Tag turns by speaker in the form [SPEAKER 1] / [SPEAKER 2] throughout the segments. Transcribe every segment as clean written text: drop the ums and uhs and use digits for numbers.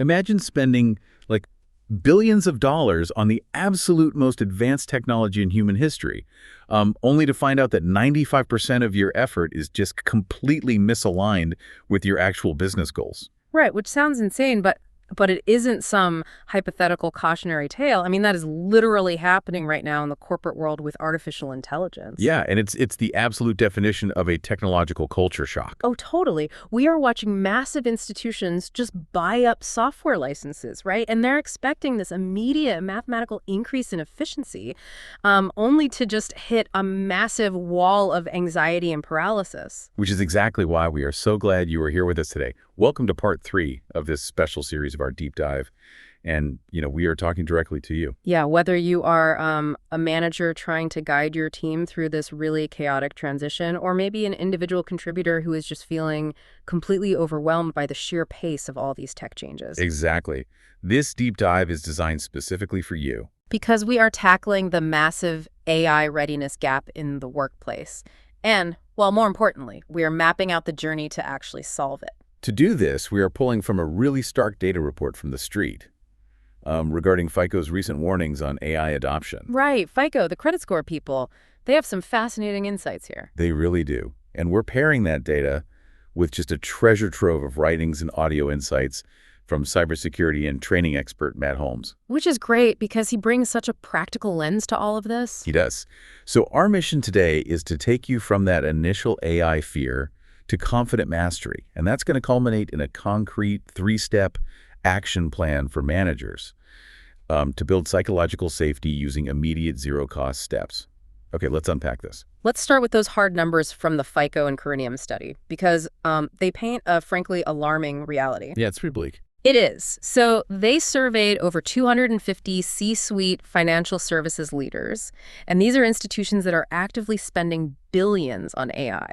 [SPEAKER 1] Imagine spending like billions of dollars on the absolute most advanced technology in human history, only to find out that 95% of your effort is just completely misaligned with your actual business goals.
[SPEAKER 2] Right, which sounds insane, but it isn't some hypothetical cautionary tale. I mean, that is literally happening right now in the corporate world with artificial intelligence.
[SPEAKER 1] Yeah, and it's the absolute definition of a technological culture shock.
[SPEAKER 2] Oh, totally. We are watching massive institutions just buy up software licenses, right? And they're expecting this immediate mathematical increase in efficiency, only to just hit a massive wall of anxiety and paralysis.
[SPEAKER 1] Which is exactly why we are so glad you are here with us today. Welcome to part 3 of this special series of our deep dive. And, we are talking directly to you.
[SPEAKER 2] Yeah, whether you are a manager trying to guide your team through this really chaotic transition, or maybe an individual contributor who is just feeling completely overwhelmed by the sheer pace of all these tech changes.
[SPEAKER 1] Exactly. This deep dive is designed specifically for you.
[SPEAKER 2] Because we are tackling the massive AI readiness gap in the workplace. And, well, more importantly, we are mapping out the journey to actually solve it.
[SPEAKER 1] To do this, we are pulling from a really stark data report from the street regarding FICO's recent warnings on AI adoption.
[SPEAKER 2] Right, FICO, the credit score people, they have some fascinating insights here.
[SPEAKER 1] They really do. And we're pairing that data with just a treasure trove of writings and audio insights from cybersecurity and training expert Matt Holmes.
[SPEAKER 2] Which is great because he brings such a practical lens to all of this.
[SPEAKER 1] He does. So our mission today is to take you from that initial AI fear to confident mastery. And that's going to culminate in a concrete 3-step action plan for managers to build psychological safety using immediate zero-cost steps. Okay, let's unpack this.
[SPEAKER 2] Let's start with those hard numbers from the FICO and Corinium study, because they paint a frankly alarming reality.
[SPEAKER 1] Yeah, it's pretty bleak.
[SPEAKER 2] It is. So they surveyed over 250 C-suite financial services leaders, and these are institutions that are actively spending billions on AI.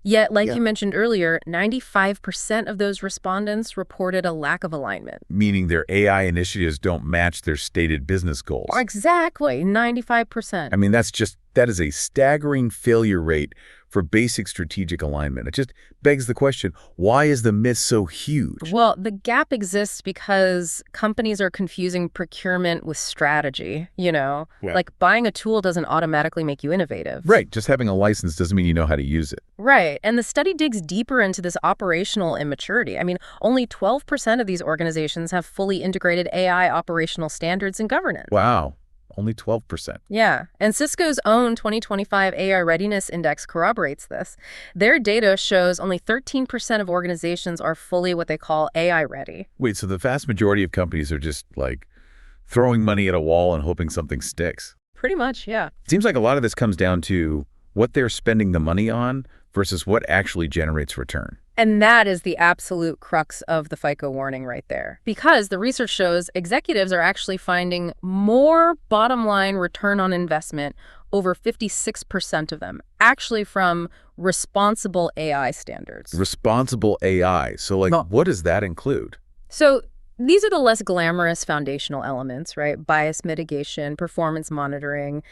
[SPEAKER 2] Yet, like you mentioned earlier, 95% of those respondents reported a lack of alignment.
[SPEAKER 1] Meaning their AI initiatives don't match their stated business goals.
[SPEAKER 2] Exactly, 95%.
[SPEAKER 1] I mean, that is a staggering failure rate for basic strategic alignment. It just begs the question, why is the miss so huge?
[SPEAKER 2] Well, the gap exists because companies are confusing procurement with strategy, Like buying a tool doesn't automatically make you innovative.
[SPEAKER 1] Right, just having a license doesn't mean you know how to use it.
[SPEAKER 2] Right, and the study digs deeper into this operational immaturity. I mean, only 12% of these organizations have fully integrated AI operational standards and governance.
[SPEAKER 1] Wow. Only 12%.
[SPEAKER 2] Yeah, and Cisco's own 2025 AI Readiness Index corroborates this. Their data shows only 13% of organizations are fully what they call AI ready.
[SPEAKER 1] Wait, so the vast majority of companies are just like throwing money at a wall and hoping something sticks?
[SPEAKER 2] Pretty much, yeah.
[SPEAKER 1] It seems like a lot of this comes down to what they're spending the money on versus what actually generates return.
[SPEAKER 2] And that is the absolute crux of the FICO warning right there. Because the research shows executives are actually finding more bottom line return on investment, over 56% of them, actually from responsible AI standards.
[SPEAKER 1] Responsible AI. So what does that include?
[SPEAKER 2] So these are the less glamorous foundational elements, right? Bias mitigation, performance monitoring,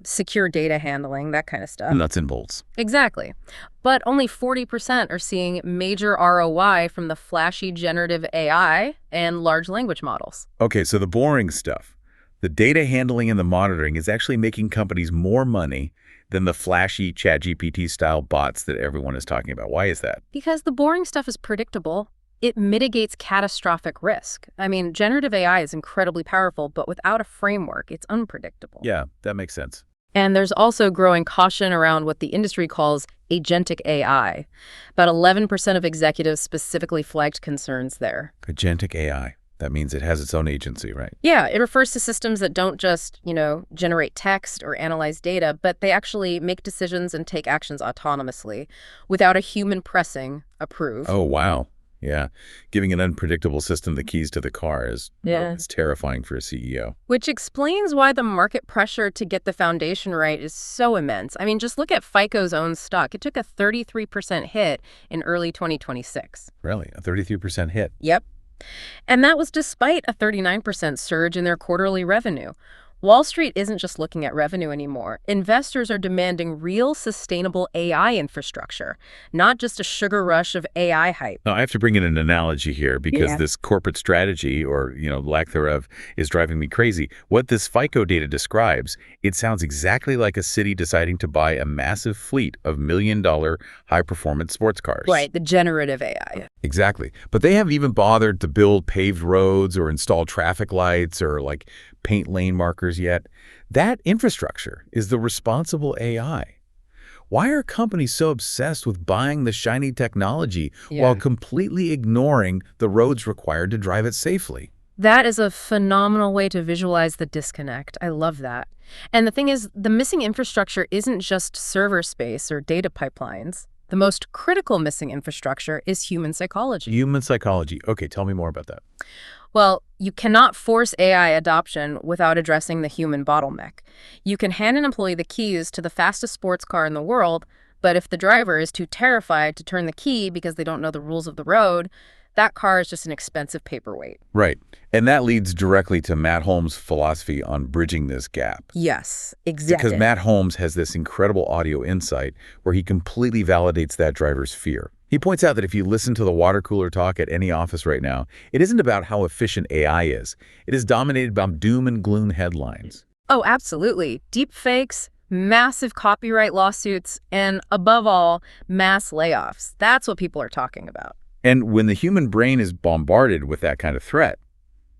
[SPEAKER 2] secure data handling, that kind of stuff.
[SPEAKER 1] Nuts and bolts.
[SPEAKER 2] Exactly. But only 40% are seeing major ROI from the flashy generative AI and large language models.
[SPEAKER 1] Okay, so the boring stuff, the data handling and the monitoring is actually making companies more money than the flashy ChatGPT-style bots that everyone is talking about. Why is that?
[SPEAKER 2] Because the boring stuff is predictable. It mitigates catastrophic risk. I mean, generative AI is incredibly powerful, but without a framework, it's unpredictable.
[SPEAKER 1] Yeah, that makes sense.
[SPEAKER 2] And there's also growing caution around what the industry calls agentic AI. About 11% of executives specifically flagged concerns there.
[SPEAKER 1] Agentic AI. That means it has its own agency, right?
[SPEAKER 2] Yeah, it refers to systems that don't just, generate text or analyze data, but they actually make decisions and take actions autonomously without a human pressing approve.
[SPEAKER 1] Oh, wow. Yeah, giving an unpredictable system the keys to the car is terrifying for a CEO.
[SPEAKER 2] Which explains why the market pressure to get the foundation right is so immense. I mean, just look at FICO's own stock. It took a 33% hit in early 2026.
[SPEAKER 1] Really? A 33% hit?
[SPEAKER 2] Yep. And that was despite a 39% surge in their quarterly revenue. Wall Street isn't just looking at revenue anymore. Investors are demanding real, sustainable AI infrastructure, not just a sugar rush of AI hype.
[SPEAKER 1] Now, I have to bring in an analogy here because
[SPEAKER 2] Yeah.
[SPEAKER 1] this corporate strategy, or lack thereof, is driving me crazy. What this FICO data describes, it sounds exactly like a city deciding to buy a massive fleet of million-dollar high-performance sports cars.
[SPEAKER 2] Right, the generative AI.
[SPEAKER 1] Exactly. But they haven't even bothered to build paved roads or install traffic lights or paint lane markers yet. That infrastructure is the responsible AI. Why are companies so obsessed with buying the shiny technology while
[SPEAKER 2] Yeah.
[SPEAKER 1] completely ignoring the roads required to drive it safely?
[SPEAKER 2] That is a phenomenal way to visualize the disconnect. I love that. And the thing is, the missing infrastructure isn't just server space or data pipelines. The most critical missing infrastructure is human psychology.
[SPEAKER 1] Human psychology. Okay, tell me more about that.
[SPEAKER 2] Well, you cannot force AI adoption without addressing the human bottleneck. You can hand an employee the keys to the fastest sports car in the world, but if the driver is too terrified to turn the key because they don't know the rules of the road, that car is just an expensive paperweight.
[SPEAKER 1] Right. And that leads directly to Matt Holmes' philosophy on bridging this gap.
[SPEAKER 2] Yes, exactly.
[SPEAKER 1] Because Matt Holmes has this incredible audio insight where he completely validates that driver's fear. He points out that if you listen to the water cooler talk at any office right now, it isn't about how efficient AI is. It is dominated by doom and gloom headlines.
[SPEAKER 2] Oh, absolutely. Deep fakes, massive copyright lawsuits, and above all, mass layoffs. That's what people are talking about.
[SPEAKER 1] And when the human brain is bombarded with that kind of threat,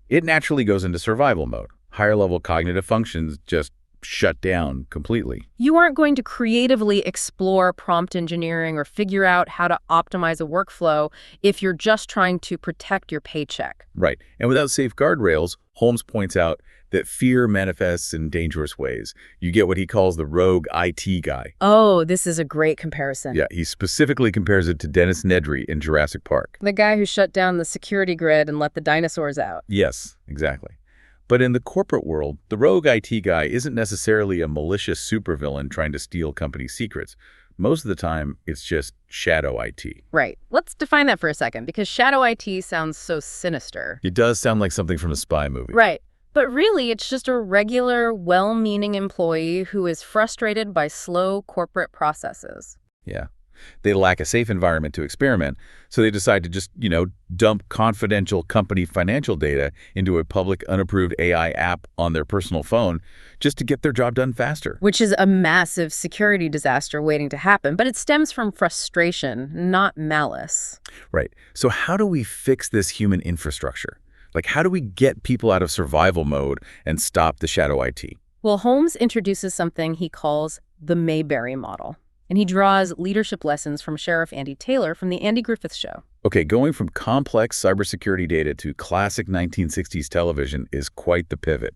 [SPEAKER 1] it naturally goes into survival mode. Higher-level cognitive functions just shut down completely.
[SPEAKER 2] You aren't going to creatively explore prompt engineering or figure out how to optimize a workflow if you're just trying to protect your paycheck.
[SPEAKER 1] Right. And without safe guardrails, Holmes points out that fear manifests in dangerous ways. You get what he calls the rogue IT guy.
[SPEAKER 2] Oh, this is a great comparison.
[SPEAKER 1] Yeah, he specifically compares it to Dennis Nedry in Jurassic Park.
[SPEAKER 2] The guy who shut down the security grid and let the dinosaurs out.
[SPEAKER 1] Yes, exactly. But in the corporate world, the rogue IT guy isn't necessarily a malicious supervillain trying to steal company secrets. Most of the time, it's just shadow IT.
[SPEAKER 2] Right. Let's define that for a second, because shadow IT sounds so sinister.
[SPEAKER 1] It does sound like something from a spy movie.
[SPEAKER 2] Right. But really, it's just a regular, well-meaning employee who is frustrated by slow corporate processes.
[SPEAKER 1] Yeah. They lack a safe environment to experiment, so they decide to just, dump confidential company financial data into a public unapproved AI app on their personal phone just to get their job done faster.
[SPEAKER 2] Which is a massive security disaster waiting to happen, but it stems from frustration, not malice.
[SPEAKER 1] Right. So how do we fix this human infrastructure? How do we get people out of survival mode and stop the shadow IT?
[SPEAKER 2] Well, Holmes introduces something he calls the Mayberry model. And he draws leadership lessons from Sheriff Andy Taylor from The Andy Griffith Show.
[SPEAKER 1] Okay, going from complex cybersecurity data to classic 1960s television is quite the pivot.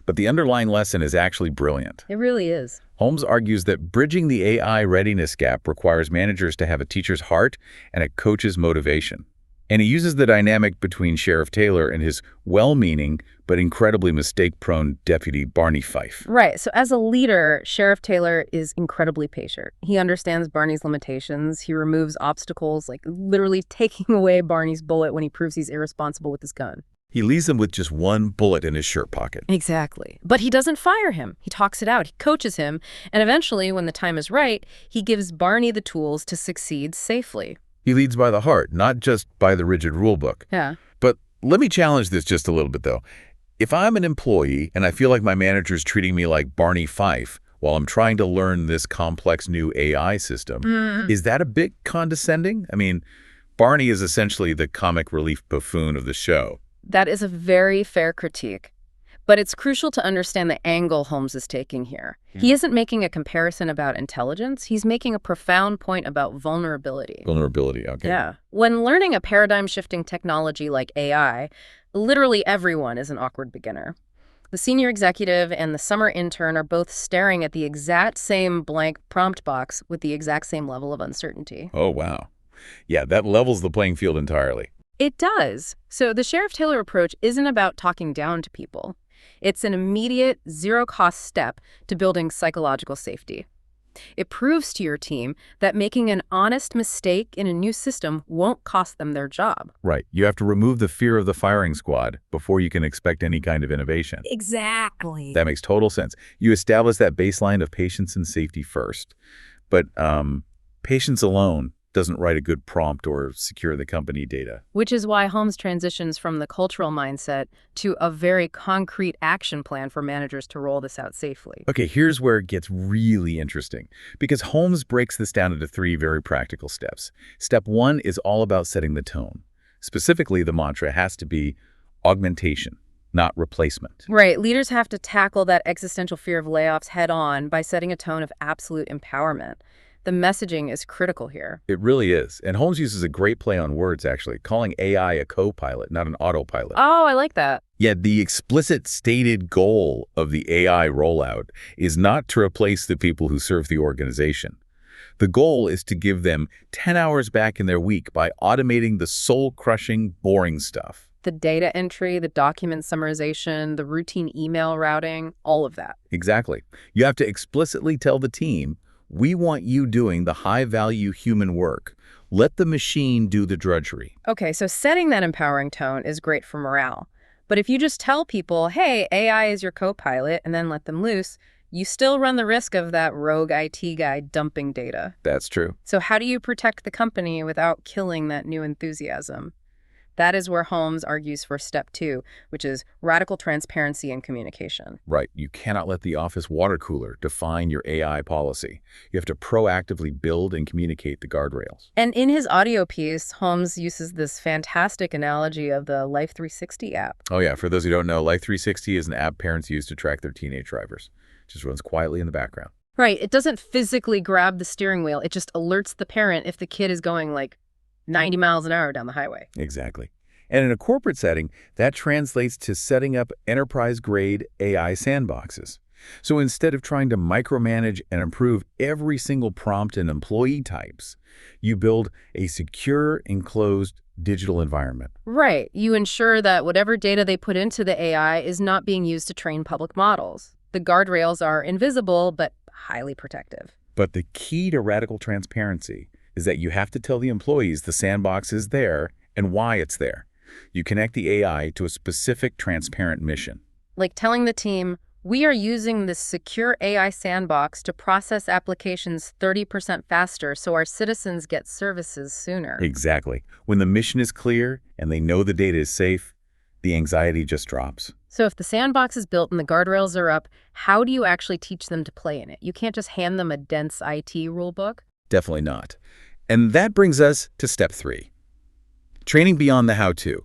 [SPEAKER 1] But the underlying lesson is actually brilliant.
[SPEAKER 2] It really is.
[SPEAKER 1] Holmes argues that bridging the AI readiness gap requires managers to have a teacher's heart and a coach's motivation. And he uses the dynamic between Sheriff Taylor and his well-meaning but incredibly mistake-prone deputy Barney Fife.
[SPEAKER 2] Right. So as a leader, Sheriff Taylor is incredibly patient. He understands Barney's limitations. He removes obstacles, like literally taking away Barney's bullet when he proves he's irresponsible with his gun.
[SPEAKER 1] He leaves him with just one bullet in his shirt pocket.
[SPEAKER 2] Exactly. But he doesn't fire him. He talks it out. He coaches him. And eventually, when the time is right, he gives Barney the tools to succeed safely.
[SPEAKER 1] He leads by the heart, not just by the rigid rule book.
[SPEAKER 2] Yeah.
[SPEAKER 1] But let me challenge this just a little bit, though. If I'm an employee and I feel like my manager's treating me like Barney Fife while I'm trying to learn this complex new AI system, is that a bit condescending? I mean, Barney is essentially the comic relief buffoon of the show.
[SPEAKER 2] That is a very fair critique. But it's crucial to understand the angle Holmes is taking here. He isn't making a comparison about intelligence. He's making a profound point about vulnerability.
[SPEAKER 1] Vulnerability, okay.
[SPEAKER 2] Yeah. When learning a paradigm-shifting technology like AI, literally everyone is an awkward beginner. The senior executive and the summer intern are both staring at the exact same blank prompt box with the exact same level of uncertainty.
[SPEAKER 1] Oh, wow. Yeah, that levels the playing field entirely.
[SPEAKER 2] It does. So the Sheriff Taylor approach isn't about talking down to people. It's an immediate, zero-cost step to building psychological safety. It proves to your team that making an honest mistake in a new system won't cost them their job.
[SPEAKER 1] Right. You have to remove the fear of the firing squad before you can expect any kind of innovation.
[SPEAKER 2] Exactly.
[SPEAKER 1] That makes total sense. You establish that baseline of patience and safety first. But patience alone doesn't write a good prompt or secure the company data.
[SPEAKER 2] Which is why Holmes transitions from the cultural mindset to a very concrete action plan for managers to roll this out safely.
[SPEAKER 1] Okay, here's where it gets really interesting, because Holmes breaks this down into 3 very practical steps. Step 1 is all about setting the tone. Specifically, the mantra has to be augmentation, not replacement.
[SPEAKER 2] Right. Leaders have to tackle that existential fear of layoffs head on by setting a tone of absolute empowerment. The messaging is critical here.
[SPEAKER 1] It really is. And Holmes uses a great play on words, actually, calling AI a co-pilot, not an autopilot.
[SPEAKER 2] Oh, I like that.
[SPEAKER 1] Yet the explicit stated goal of the AI rollout is not to replace the people who serve the organization. The goal is to give them 10 hours back in their week by automating the soul-crushing, boring stuff.
[SPEAKER 2] The data entry, the document summarization, the routine email routing, all of that.
[SPEAKER 1] Exactly. You have to explicitly tell the team, we want you doing the high-value human work. Let the machine do the drudgery.
[SPEAKER 2] Okay, so setting that empowering tone is great for morale. But if you just tell people, hey, AI is your co-pilot, and then let them loose, you still run the risk of that rogue IT guy dumping data.
[SPEAKER 1] That's true.
[SPEAKER 2] So how do you protect the company without killing that new enthusiasm? That is where Holmes argues for step 2, which is radical transparency and communication.
[SPEAKER 1] Right. You cannot let the office water cooler define your AI policy. You have to proactively build and communicate the guardrails.
[SPEAKER 2] And in his audio piece, Holmes uses this fantastic analogy of the Life 360 app.
[SPEAKER 1] Oh yeah, for those who don't know, Life 360 is an app parents use to track their teenage drivers. It just runs quietly in the background.
[SPEAKER 2] Right. It doesn't physically grab the steering wheel. It just alerts the parent if the kid is going like 90 miles an hour down the highway.
[SPEAKER 1] Exactly. And in a corporate setting, that translates to setting up enterprise-grade AI sandboxes. So instead of trying to micromanage and improve every single prompt and employee types, you build a secure, enclosed digital environment.
[SPEAKER 2] Right. You ensure that whatever data they put into the AI is not being used to train public models. The guardrails are invisible, but highly protective.
[SPEAKER 1] But the key to radical transparency is that you have to tell the employees the sandbox is there and why it's there. You connect the AI to a specific transparent mission.
[SPEAKER 2] Like telling the team, we are using this secure AI sandbox to process applications 30% faster so our citizens get services sooner.
[SPEAKER 1] Exactly. When the mission is clear and they know the data is safe, the anxiety just drops.
[SPEAKER 2] So if the sandbox is built and the guardrails are up, how do you actually teach them to play in it? You can't just hand them a dense IT rulebook.
[SPEAKER 1] Definitely not. And that brings us to step 3. Training beyond the how-to.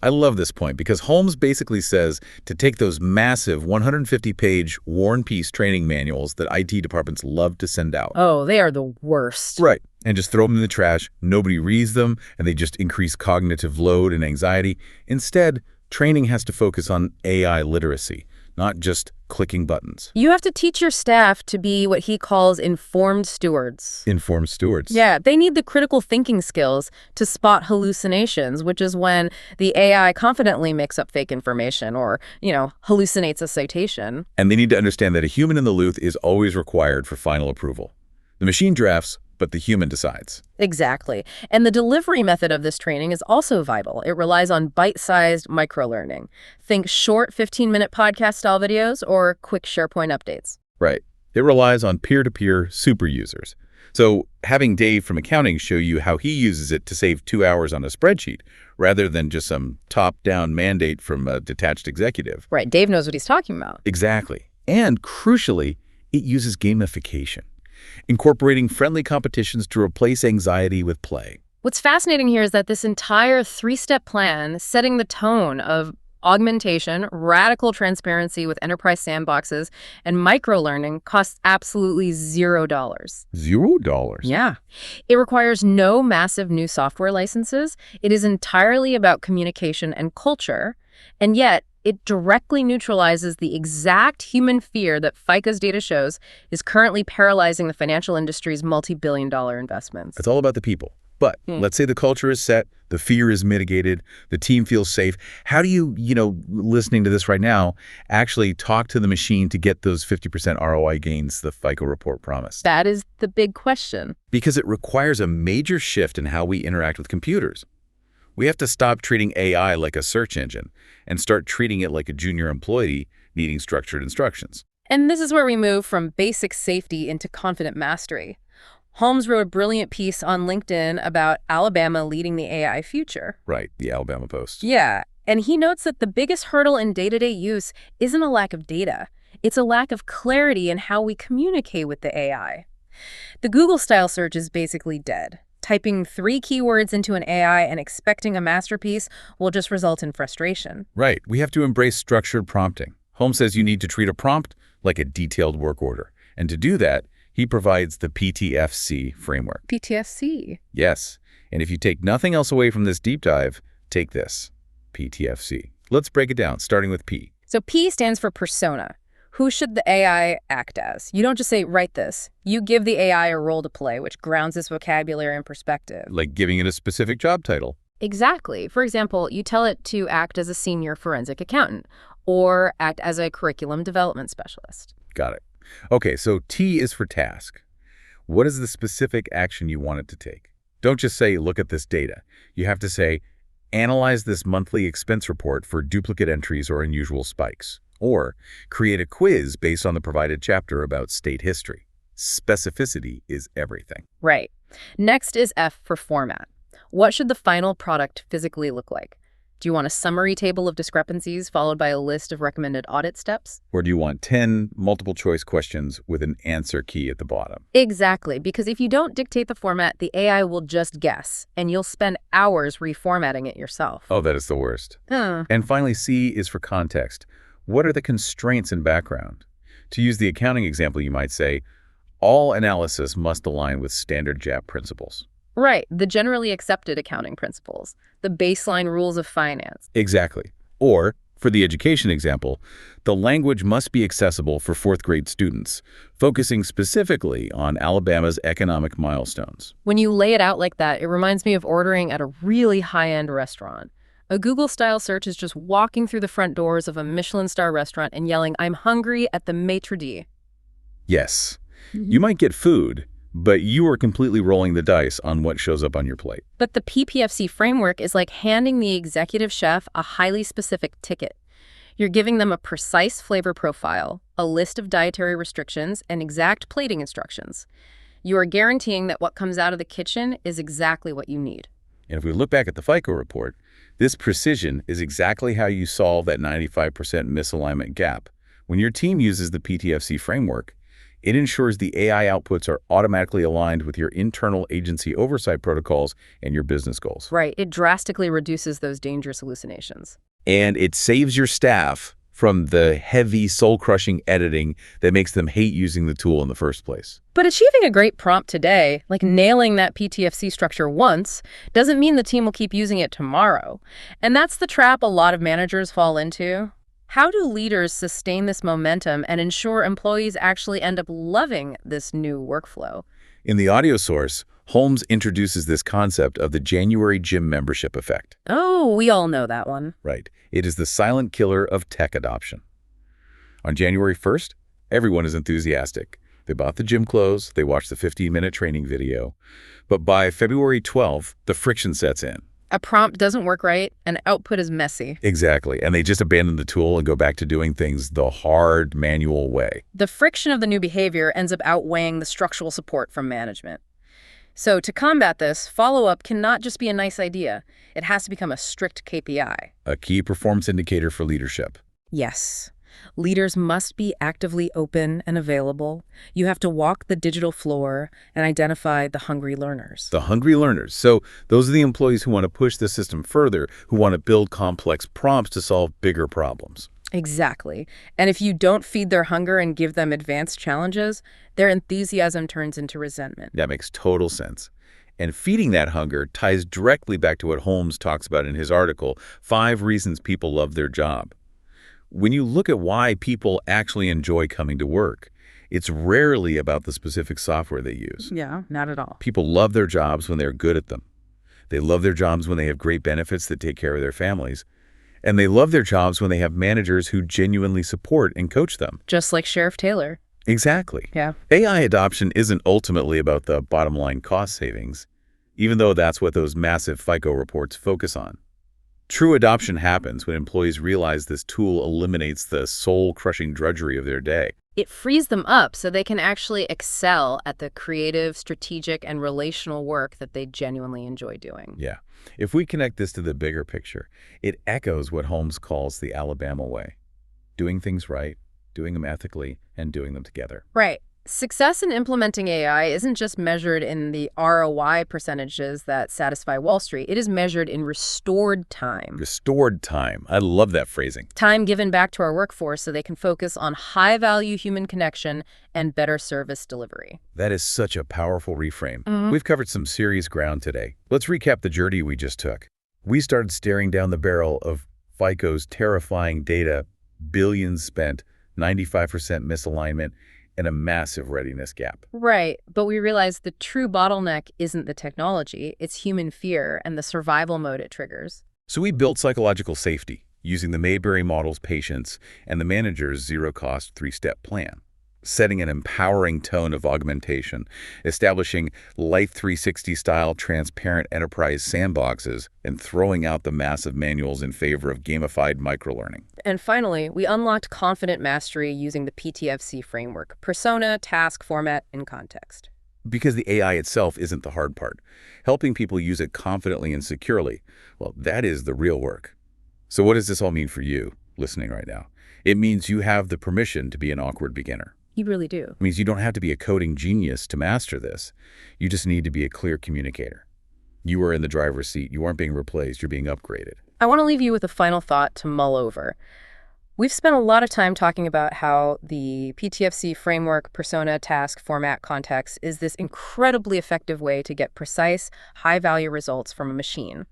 [SPEAKER 1] I love this point because Holmes basically says to take those massive 150-page War and Peace training manuals that IT departments love to send out.
[SPEAKER 2] Oh, they are the worst.
[SPEAKER 1] Right. And just throw them in the trash. Nobody reads them, and they just increase cognitive load and anxiety. Instead, training has to focus on AI literacy, not just clicking buttons.
[SPEAKER 2] You have to teach your staff to be what he calls informed stewards.
[SPEAKER 1] Informed stewards.
[SPEAKER 2] Yeah, they need the critical thinking skills to spot hallucinations, which is when the AI confidently makes up fake information or, hallucinates a citation.
[SPEAKER 1] And they need to understand that a human in the loop is always required for final approval. The machine drafts, but the human decides.
[SPEAKER 2] Exactly. And the delivery method of this training is also vital. It relies on bite-sized micro-learning. Think short 15-minute podcast-style videos or quick SharePoint updates.
[SPEAKER 1] Right. It relies on peer-to-peer super users. So having Dave from accounting show you how he uses it to save 2 hours on a spreadsheet rather than just some top-down mandate from a detached executive.
[SPEAKER 2] Right. Dave knows what he's talking about.
[SPEAKER 1] Exactly. And crucially, it uses gamification, incorporating friendly competitions to replace anxiety with play.
[SPEAKER 2] What's fascinating here is that this entire 3-step plan, setting the tone of augmentation, radical transparency with enterprise sandboxes, and micro-learning costs absolutely $0.
[SPEAKER 1] $0?
[SPEAKER 2] Yeah. It requires no massive new software licenses. It is entirely about communication and culture, and yet it directly neutralizes the exact human fear that FICO's data shows is currently paralyzing the financial industry's multi-billion-dollar investments.
[SPEAKER 1] It's all about the people. But let's say the culture is set, the fear is mitigated, the team feels safe. How do you, listening to this right now, actually talk to the machine to get those 50% ROI gains the FICO report promised?
[SPEAKER 2] That is the big question.
[SPEAKER 1] Because it requires a major shift in how we interact with computers. We have to stop treating AI like a search engine and start treating it like a junior employee needing structured instructions.
[SPEAKER 2] And this is where we move from basic safety into confident mastery. Holmes wrote a brilliant piece on LinkedIn about Alabama leading the AI future.
[SPEAKER 1] Right, the Alabama Post.
[SPEAKER 2] Yeah, and he notes that the biggest hurdle in day-to-day use isn't a lack of data. It's a lack of clarity in how we communicate with the AI. The Google-style search is basically dead. Typing 3 keywords into an AI and expecting a masterpiece will just result in frustration.
[SPEAKER 1] Right, we have to embrace structured prompting. Holmes says you need to treat a prompt like a detailed work order. And to do that, he provides the PTFC framework.
[SPEAKER 2] PTFC?
[SPEAKER 1] Yes. And if you take nothing else away from this deep dive, take this, PTFC. Let's break it down, starting with P.
[SPEAKER 2] So P stands for persona. Who should the AI act as? You don't just say, write this. You give the AI a role to play, which grounds its vocabulary and perspective.
[SPEAKER 1] Like giving it a specific job title.
[SPEAKER 2] Exactly. For example, you tell it to act as a senior forensic accountant or act as a curriculum development specialist.
[SPEAKER 1] Got it. Okay, so T is for task. What is the specific action you want it to take? Don't just say, look at this data. You have to say, analyze this monthly expense report for duplicate entries or unusual spikes. Or create a quiz based on the provided chapter about state history. Specificity is everything.
[SPEAKER 2] Right. Next is F for format. What should the final product physically look like? Do you want a summary table of discrepancies followed by a list of recommended audit steps?
[SPEAKER 1] Or do you want 10 multiple choice questions with an answer key at the bottom?
[SPEAKER 2] Exactly, because if you don't dictate the format, the AI will just guess, and you'll spend hours reformatting it yourself.
[SPEAKER 1] Oh, that is the worst. And finally, C is for context. What are the constraints in background? To use the accounting example, you might say, all analysis must align with standard GAAP principles.
[SPEAKER 2] Right, the generally accepted accounting principles, the baseline rules of finance.
[SPEAKER 1] Exactly. Or, for the education example, the language must be accessible for 4th grade students, focusing specifically on Alabama's economic milestones.
[SPEAKER 2] When you lay it out like that, it reminds me of ordering at a really high-end restaurant. A Google-style search is just walking through the front doors of a Michelin-star restaurant and yelling, "I'm hungry" at the maitre d'.
[SPEAKER 1] Yes. You might get food, but you are completely rolling the dice on what shows up on your plate.
[SPEAKER 2] But the PPFC framework is like handing the executive chef a highly specific ticket. You're giving them a precise flavor profile, a list of dietary restrictions, and exact plating instructions. You are guaranteeing that what comes out of the kitchen is exactly what you need.
[SPEAKER 1] And if we look back at the FICO report, this precision is exactly how you solve that 95% misalignment gap. When your team uses the PTFC framework, it ensures the AI outputs are automatically aligned with your internal agency oversight protocols and your business goals.
[SPEAKER 2] Right. It drastically reduces those dangerous hallucinations.
[SPEAKER 1] And it saves your staff from the heavy, soul-crushing editing that makes them hate using the tool in the first place.
[SPEAKER 2] But achieving a great prompt today, like nailing that PTFC structure once, doesn't mean the team will keep using it tomorrow. And that's the trap a lot of managers fall into. How do leaders sustain this momentum and ensure employees actually end up loving this new workflow?
[SPEAKER 1] In the audio source, Holmes introduces this concept of the January gym membership effect.
[SPEAKER 2] Oh, we all know that one.
[SPEAKER 1] Right. It is the silent killer of tech adoption. On January 1st, everyone is enthusiastic. They bought the gym clothes, they watched the 15-minute training video. But by February 12th, the friction sets in.
[SPEAKER 2] A prompt doesn't work right, and output is messy.
[SPEAKER 1] Exactly. And they just abandon the tool and go back to doing things the hard, manual way.
[SPEAKER 2] The friction of the new behavior ends up outweighing the structural support from management. So to combat this, follow-up cannot just be a nice idea. It has to become a strict KPI.
[SPEAKER 1] A key performance indicator for leadership.
[SPEAKER 2] Yes. Leaders must be actively open and available. You have to walk the digital floor and identify the hungry learners.
[SPEAKER 1] The hungry learners. So those are the employees who want to push the system further, who want to build complex prompts to solve bigger problems.
[SPEAKER 2] Exactly. And if you don't feed their hunger and give them advanced challenges, their enthusiasm turns into resentment.
[SPEAKER 1] That makes total sense. And feeding that hunger ties directly back to what Holmes talks about in his article, 5 Reasons People Love Their Job. When you look at why people actually enjoy coming to work, It's rarely about the specific software they use.
[SPEAKER 2] Yeah, not at all.
[SPEAKER 1] People love their jobs when they're good at them. They love their jobs when they have great benefits that take care of their families. And they love their jobs when they have managers who genuinely support and coach them.
[SPEAKER 2] Just like Sheriff Taylor.
[SPEAKER 1] Exactly.
[SPEAKER 2] Yeah.
[SPEAKER 1] AI adoption isn't ultimately about the bottom line cost savings, even though that's what those massive FICO reports focus on. True adoption happens when employees realize this tool eliminates the soul-crushing drudgery of their day.
[SPEAKER 2] It frees them up so they can actually excel at the creative, strategic, and relational work that they genuinely enjoy doing.
[SPEAKER 1] Yeah. If we connect this to the bigger picture, it echoes what Holmes calls the Alabama way. Doing things right, doing them ethically, and doing them together.
[SPEAKER 2] Right. Success in implementing AI isn't just measured in the ROI percentages that satisfy Wall Street. It is measured in restored time.
[SPEAKER 1] Restored time. I love that phrasing.
[SPEAKER 2] Time given back to our workforce so they can focus on high-value human connection and better service delivery.
[SPEAKER 1] That is such a powerful reframe. We've covered some serious ground today. Let's recap the journey we just took. We started staring down the barrel of FICO's terrifying data, billions spent, 95% misalignment, and a massive readiness gap.
[SPEAKER 2] Right, but we realized the true bottleneck isn't the technology, it's human fear and the survival mode it triggers.
[SPEAKER 1] So we built psychological safety using the Mayberry model's patience and the manager's zero-cost three-step plan, setting an empowering tone of augmentation, establishing Life 360-style transparent enterprise sandboxes, and throwing out the massive manuals in favor of gamified microlearning.
[SPEAKER 2] And finally, we unlocked confident mastery using the PTFC framework: persona, task, format, and context.
[SPEAKER 1] Because the AI itself isn't the hard part. Helping people use it confidently and securely, well, that is the real work. So what does this all mean for you, listening right now? It means you have the permission to be an awkward beginner.
[SPEAKER 2] You really do.
[SPEAKER 1] It means you don't have to be a coding genius to master this. You just need to be a clear communicator. You are in the driver's seat. You aren't being replaced. You're being upgraded.
[SPEAKER 2] I want to leave you with a final thought to mull over. We've spent a lot of time talking about how the PTFC framework, persona, task, format, context is this incredibly effective way to get precise, high-value results from a machine.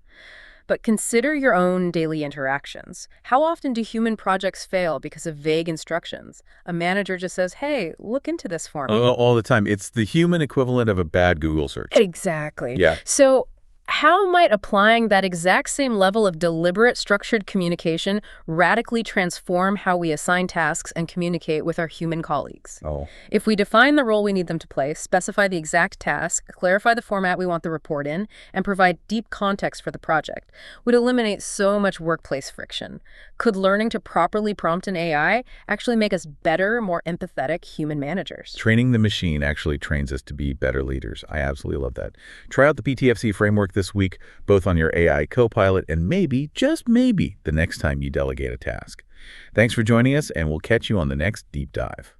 [SPEAKER 2] But consider your own daily interactions. How often do human projects fail because of vague instructions? A manager just says, hey, look into this for me.
[SPEAKER 1] All the time. It's the human equivalent of a bad Google search.
[SPEAKER 2] Exactly.
[SPEAKER 1] Yeah.
[SPEAKER 2] So how might applying that exact same level of deliberate, structured communication radically transform how we assign tasks and communicate with our human colleagues? If we define the role we need them to play, specify the exact task, clarify the format we want the report in, and provide deep context for the project, would eliminate so much workplace friction. Could learning to properly prompt an AI actually make us better, more empathetic human managers?
[SPEAKER 1] Training the machine actually trains us to be better leaders. I absolutely love that. Try out the PTFC framework this week, both on your AI Copilot and maybe, just maybe, the next time you delegate a task. Thanks for joining us, and we'll catch you on the next Deep Dive.